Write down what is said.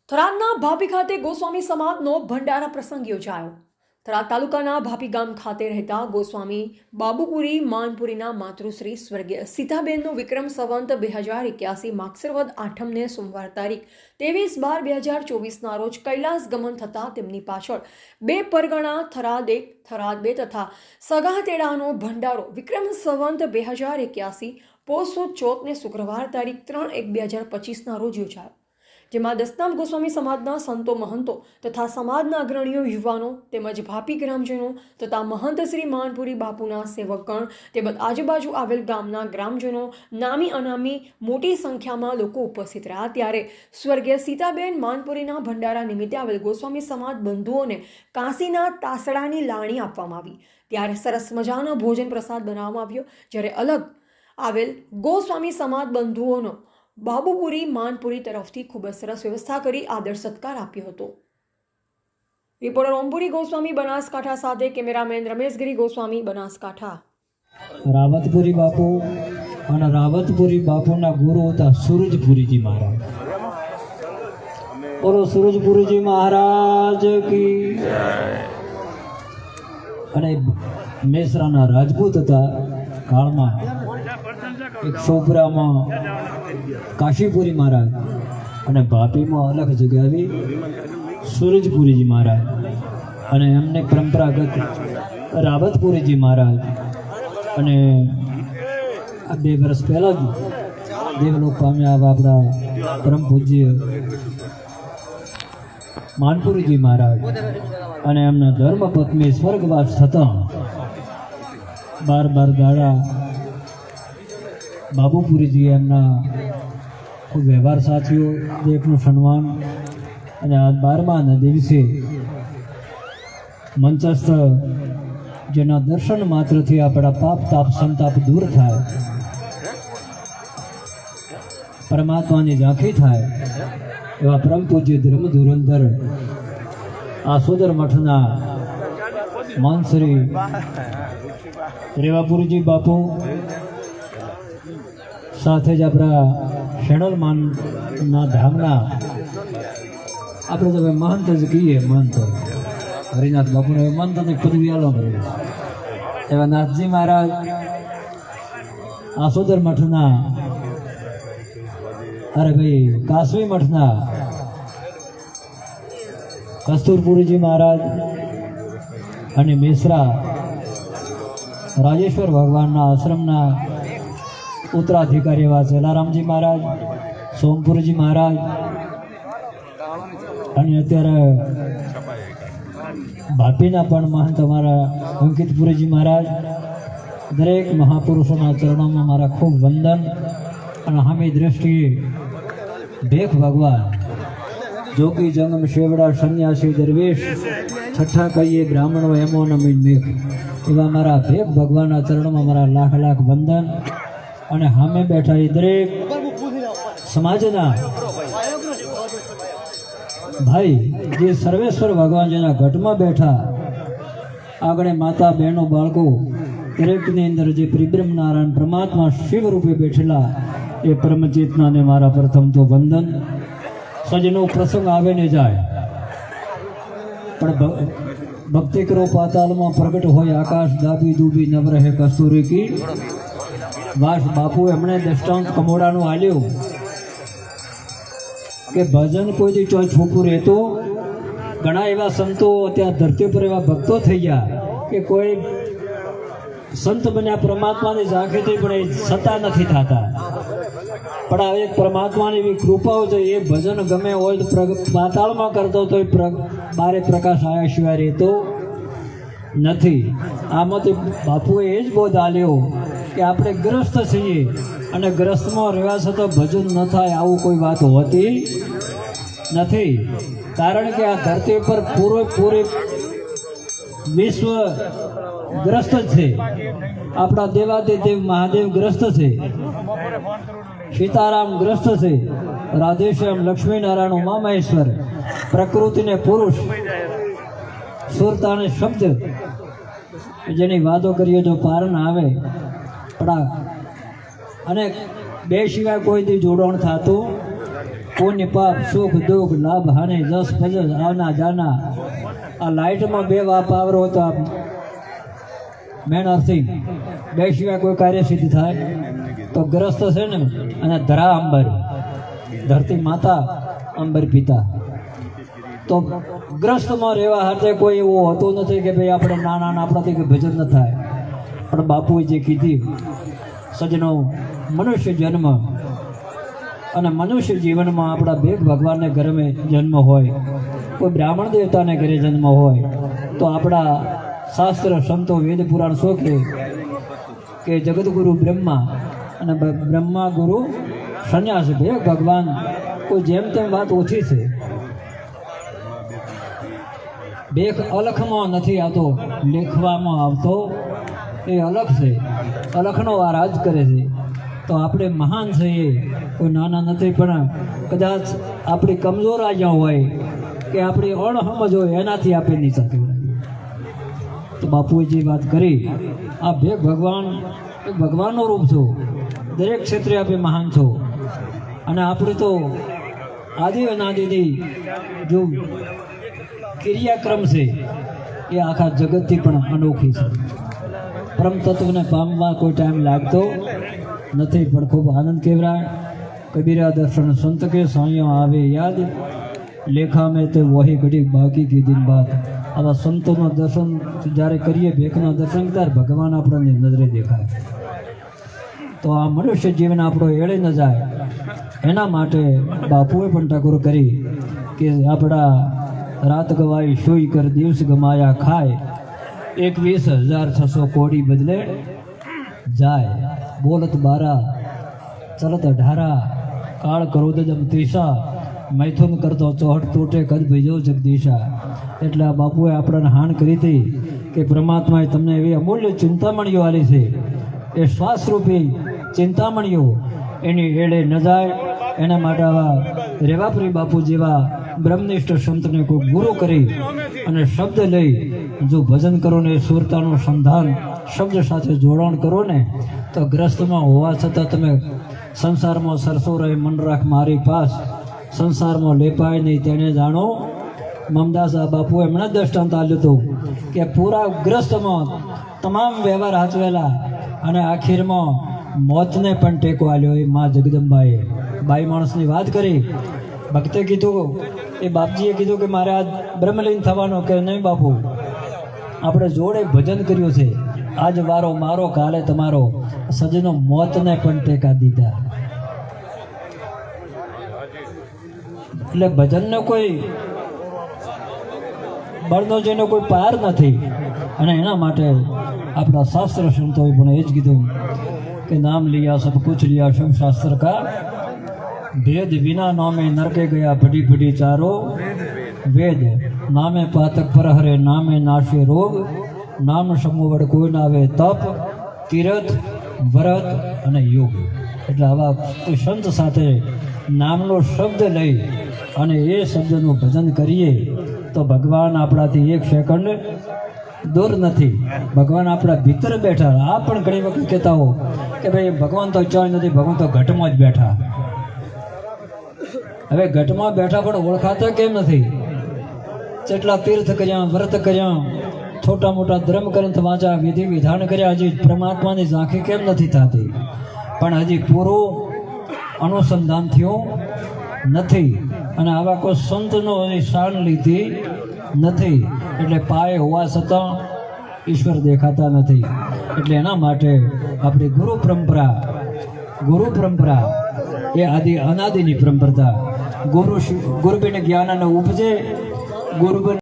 થરાદના ભાભી ખાતે ગોસ્વામી સમાજનો ભંડારા પ્રસંગ યોજાયો. થરાદ તાલુકાના ભાભી ગામ ખાતે રહેતા ગોસ્વામી બાબુપુરી માનપુરીના માતૃશ્રી સ્વર્ગીય સીતાબેનનો વિક્રમ સંવત 2081 માગસરવદ આઠમને સોમવાર તારીખ 23/12/2024ના રોજ કૈલાસ ગમન થતાં તેમની પાછળ બે પરગણા થરાદ 1, થરાદ 2 તથા સગાતેડાનો ભંડારો વિક્રમ સંવત 2081 પોષ સુદ 14ને શુક્રવાર તારીખ 3/1/2025ના રોજ યોજાયો, જેમાં દસનામ ગોસ્વામી સમાજના સંતો મહંતો તથા સમાજના અગ્રણીઓ, યુવાનો તેમજ ભાભી ગ્રામજનો તથા મહંત શ્રી માનપુરી બાપુના સેવકગણ તેમજ આજુબાજુ આવેલ ગામના ગ્રામજનો નામી અનામી મોટી સંખ્યામાં લોકો ઉપસ્થિત રહ્યા. ત્યારે સ્વર્ગીય સીતાબેન માનપુરીના ભંડારા નિમિત્તે આવેલ ગોસ્વામી સમાજ બંધુઓને કાંસીના તાસડાની લાણી આપવામાં આવી. ત્યારે સરસ મજાનો ભોજન પ્રસાદ બનાવવામાં આવ્યો. જ્યારે અલગ આવેલ ગોસ્વામી સમાજ બંધુઓનો બાબુપુરી માનપુરી તરફથી ખૂબ જ સરસ વ્યવસ્થા કરી આદર સત્કાર આપ્યો હતો. રિપોર્ટર ઓમપુરી ગોસ્વામી બનાસકાંઠા સાથે કેમેરામેન રમેશગીરી ગોસ્વામી બનાસકાંઠા. રાવતપુરી બાપુ અને રાવતપુરી બાપુના ગુરુ હતા સૂરજપુરીજી મહારાજ. બોલો સૂરજપુરીજી મહારાજ કી. અને મેસરાના રાજપૂત હતા કાળમાં, એક સોપરામાં કાશીપુરી મહારાજ અને ભાભીમાં અલગ જગાવી સૂરજપુરીજી મહારાજ અને એમને પરંપરાગત રાવતપુરીજી મહારાજ. અને આ 2 વર્ષ પહેલાં જ દેવલોક પામ્યા આપણા પરમ પૂજ્ય માનપુરીજી મહારાજ અને એમના ધર્મપત્ની સ્વર્ગવાસ થતા 12 દાડા બાબુપુરીજી એમના ખૂબ વ્યવહાર સાથીઓ દેખનું સન્માન. અને આ 12માના દિવસે મંચસ્થ જેના દર્શન માત્રથી આપણા પાપ તાપ સંતાપ દૂર થાય, પરમાત્માની ઝાંખી થાય એવા પરમ પૂજ્ય ધર્મ ધુરંધર આસોદર મઠના માનશ્રી રેવાપુરીજી બાપુ સાથે જ આપણા શેણલમાનના ધામના આપણે તો મહંત જ કહીએ, મહંત હરિનાથ બાપુને મહંતની પદવી આલો મળે એવા નાથજી મહારાજ આસોદર મઠના, અરે ભાઈ કાસવી મઠના કસ્તુરપુરીજી મહારાજ અને મેસરા રાજેશ્વર ભગવાનના આશ્રમના ઉત્તરાધિકારી એવા જલારામજી મહારાજ, સોમપુરજી મહારાજ અને અત્યારે ભાભીના પણ મહંત અમારા અંકિતપુરીજી મહારાજ. દરેક મહાપુરુષોના ચરણોમાં મારા ખૂબ વંદન. અને હામી દ્રષ્ટિએ ભેખ ભગવાન જોગી જંગમ શેવડા સંન્યાસી દરવેશ છઠ્ઠા કહીએ બ્રાહ્મણો એમો નમીન મેઘ એવા મારા ભેખ ભગવાનના ચરણોમાં મારા લાખ લાખ વંદન. અને સામે બેઠા એ દરેક સમાજના ભાઈ જે સર્વેશ્વર ભગવાન જેના ઘટમાં બેઠા, આગળ માતા બહેનો બાળકો દરેકની અંદર જે પરિબ્રહ્મ નારાયણ પરમાત્મા શિવ રૂપે બેઠેલા એ પરમચેતનાને મારા પ્રથમ તો વંદન. સજનો પ્રસંગ આવે ને જાય, પણ ભક્તિ કરો પાતાલમાં પ્રગટ હોય આકાશ દાબી દૂબી નવ રહે કસ્તુરી કી વાસ. બાપુ એમણે દ્રષ્ટાંત કમોડાનું આલ્યું કે ભજન કોઈથી ચોય છૂપું રહેતો. ઘણા એવા સંતો ત્યાં ધરતી પર એવા ભક્તો થઈ ગયા કે કોઈ સંત બન્યા પરમાત્માની ઝાંખીથી પણ એ સતા નથી થતા. પણ આ એક પરમાત્માની એવી કૃપાઓ છે, એ ભજન ગમે હોય તો પાતાળમાં કરતો તો બારે પ્રકાશ આવ્યા સિવાય રહેતો નથી. આમાંથી બાપુએ એ જ બોધ આલ્યો કે આપણે ગ્રસ્ત છીએ અને ગ્રસ્તમાં રહેવા છતાં ભજન ન થાય આવું કોઈ વાત હોતી નથી. કારણ કે આ ધરતી પર પૂરે વિશ્વ ગ્રસ્ત છે. આપણા દેવાદિદેવ મહાદેવ ગ્રસ્ત છે, સીતારામ ગ્રસ્ત છે, રાધેશ્યામ લક્ષ્મીનારાયણ ઉમામહેશ્વર, પ્રકૃતિને પુરુષ, સુરતાને શબ્દ, જેની વાતો કરીએ તો પાર ના આવે. પણ અને બે સિવાય કોઈ દી જોડાણ થતું પુણ્ય પાપ સુખ દુઃખ લાભ હાનિ જસ ભજસ આવના જાના આ લાઇટમાં બે પાવર હોય તો આપ મેન અર્થિંગ બે સિવાય કોઈ કાર્ય સિદ્ધ થાય તો ગ્રસ્ત છે ને અને ધરા અંબર ધરતી માતા અંબર પિતા તો ગ્રસ્તમાં રહેવા હાથે કોઈ એવું હોતું નથી કે ભાઈ આપણે નાના આપણાથી કે ભજન ન થાય પણ બાપુએ જે કીધી સજનો મનુષ્ય જન્મ અને મનુષ્ય જીવનમાં આપણા ભેગ ભગવાનને ઘરે જન્મ હોય કોઈ બ્રાહ્મણ દેવતાને ઘરે જન્મ હોય તો આપણા શાસ્ત્ર સંતો વેદ પુરાણ શું કે જગતગુરુ બ્રહ્મા અને બ્રહ્મા ગુરુ સંન્યાસ ભેગ ભગવાન કોઈ જેમ તેમ વાત ઓછી છે ભેખ અલખમાં નથી આવતો લેખવામાં આવતો એ અલખ છે અલખનો આ રાજ કરે છે તો આપણે મહાન છીએ કોઈ નાના નથી પણ કદાચ આપણી કમજોર આવ્યા હોય કે આપણી અણસમજ હોય એનાથી આપણે નીચા કહેવાય તો બાપુએ જે વાત કરી આ ભેગ ભગવાન એ ભગવાનનો રૂપ છો દરેક ક્ષેત્રે આપણે મહાન છો અને આપણે તો આદિ અનાદિથી જો ક્રિયાક્રમ છે એ આખા જગતથી પણ અનોખી છે પરમ તત્વને પામવા કોઈ ટાઈમ લાગતો નથી પણ ખૂબ આનંદ કેવરાય કબીરા દર્શન સંત કે સાયો આવે યાદ લેખા મેં તે વહી ઘડી બાકી કી દિન બાદ આવા સંતોના દર્શન જ્યારે કરીએ ભેખના દર્શન ત્યારે ભગવાન આપણને નજરે દેખાય તો આ મનુષ્ય જીવન આપણો એળે ન જાય એના માટે બાપુએ પણ ટકોર કરી કે આપણા રાત ગવાઈ સુઈ કર દિવસ ગમાયા ખાય 21,600 કોડી બદલે જાય બોલત બારા ચલત 18 કાળ ક્રોધજમ તીસા મૈથુન કરતો ચોહટ તૂટે કદ ભીજો જગદીશા એટલે આ બાપુએ આપણને હાણ કરી હતી કે પરમાત્માએ તમને એવી અમૂલ્ય ચિંતામણીઓ આલી છે એ શ્વાસરૂપી ચિંતામણીઓ એની એળે ન જાય એના માટે આવા રેવાપુરી બાપુ જેવા બ્રહ્મનિષ્ઠ સંતને કોઈ ગુરુ કરી અને શબ્દ લઈ જો ભજન કરો ને સુરતાનું સંધાન શબ્દ સાથે જોડાણ કરો ને તો ગ્રસ્તમાં હોવા છતાં તમે સંસારમાં સરસો રહે મન રાખ મારી પાસ સંસારમાં લેપાય નહીં તેને જાણો મમદાસ બાપુએ હમણાં દ્રષ્ટાંત આપ્યું હતું કે પૂરા ગ્રસ્તમાં તમામ વ્યવહાર હાચવેલા અને આખીરમાં મોતને પણ ટેકો આલ્યો એ મા જગદંબાએ બાઈ માણસની વાત કરી ભક્તે કીધું એ બાપજીએ કીધું કે મારે આજ બ્રહ્મલીન થવાનો કે નહીં બાપુ આપણે જોડે ભજન કર્યું છે આજ વારો મારો કાલે તમારો સજનો મોતને પણ ટેકા દીધા એટલે ભજનનો કોઈ બળનો જેનો કોઈ પાર નથી અને એના માટે આપણા શાસ્ત્ર સંતોએ પણ એ જ કીધું કે નામ લિયા સબ કુછ લિયા સબ શાસ્ત્ર કા भेद बिना नामे नरके गया बड़ी बड़ी चारो वेद नामे पातक पर हरे नामे नाशे रोग नाम समोवड़ કોઈ ના આવે તપ તીર્થ વ્રત અને યોગ એટલે આવા કોઈ સંત સાથે નામનો શબ્દ લઈ અને એ શબ્દનું ભજન કરીએ તો ભગવાન આપણાથી એક સેકન્ડ દૂર નથી ભગવાન આપણા ભીતર બેઠા આ પણ ઘણી વખત કહેતા હો કે ભાઈ ભગવાન તો ચાય નથી ભગવાન તો ઘટમાં જ બેઠા હવે ઘટમાં બેઠા પણ ઓળખાતા કેમ નથી જેટલા તીર્થ કર્યા વ્રત કર્યા છોટા મોટા ધર્મ ગ્રંથ વાંચ્યા વિધિ વિધાન કર્યા હજી પરમાત્માની ઝાંખી કેમ નથી થતી પણ હજી પૂરું અનુસંધાન થયું નથી અને આવા કોઈ સંતનો શાન લીધી નથી એટલે પાય હોવા છતાં ઈશ્વર દેખાતા નથી એટલે એના માટે આપણી ગુરુ પરંપરા એ આદિ અનાદિની પરંપરા ગુરુ બિન જ્ઞાન ઉપજે ગુરુ